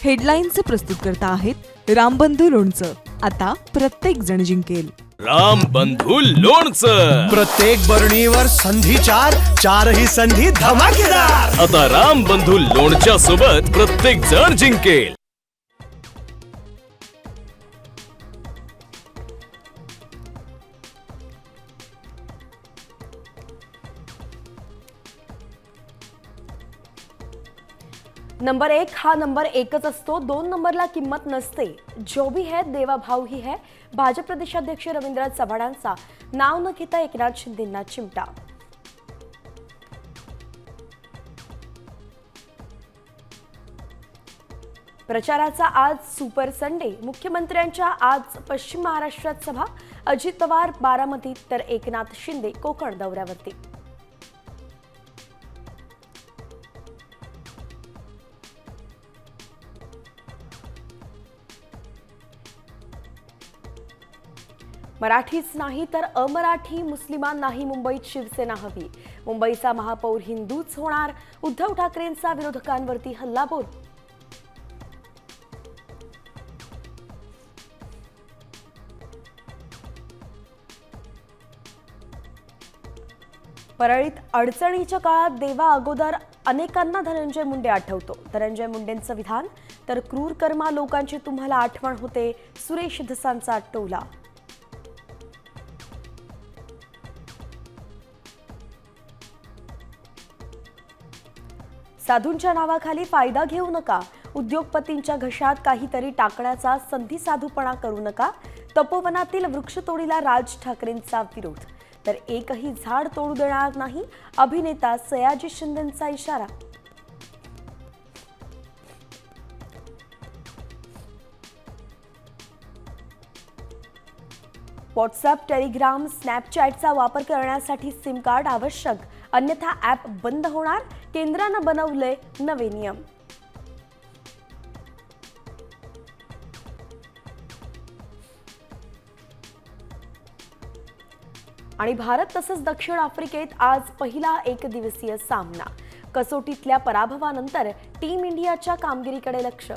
हेडलाईन्सचे प्रस्तुत करता आहेत रामबंधू लोणचं. आता प्रत्येक जण जिंकेल. रामबंधू लोणचं. प्रत्येक बरणीवर संधी चारही संधी धमाकेदार. आता रामबंधू लोणच्या सोबत प्रत्येक जण जिंकेल. नंबर 1 हा नंबर एकच असतो. 2 नंबरला किंमत नसते. जो भी है देवा भाव ही है. भाजप प्रदेशाध्यक्ष रवींद्र चव्हाणांचा नाव न घेता एकनाथ शिंदेंना चिमटा. प्रचाराचा आज सुपर संडे. मुख्यमंत्र्यांच्या आज पश्चिम महाराष्ट्रात सभा. अजित पवार बारामतीत तर एकनाथ शिंदे कोकण दौऱ्यावरती. मराठीच नाही तर अमराठी मुस्लिमांनाही मुंबईत शिवसेना हवी. मुंबईचा महापौर हिंदूच होणार. उद्धव ठाकरेंचा विरोधकांवरती हल्लाबोल. परळीत अडचणीच्या काळात देवा अगोदर अनेकांना धनंजय मुंडे आठवतो. धनंजय मुंडेंचं विधान तर क्रूर कर्मा लोकांची तुम्हाला आठवण होते. सुरेश धसांचा टोला. साधूंच्या नावाखाली फायदा घेऊ नका. उद्योगपतींच्या घशात काहीतरी टाकण्याचा संधी साधूपणा करू नका. तपोवनातील वृक्षतोडीला राज ठाकरेंचा विरोध. तर एकही झाड तोडू देणार नाही. अभिनेता सयाजी शिंदेंचा इशारा. व्हॉट्सअप, टेलिग्राम, स्नॅपचॅटचा वापर करण्यासाठी सिम कार्ड आवश्यक. अन्यथा ॲप बंद होणार. केंद्रानं बनवले नवे नियम. आणि भारत तसंच दक्षिण आफ्रिकेत आज पहिला एकदिवसीय सामना. कसोटीतल्या पराभवानंतर टीम इंडियाच्या कामगिरीकडे लक्ष.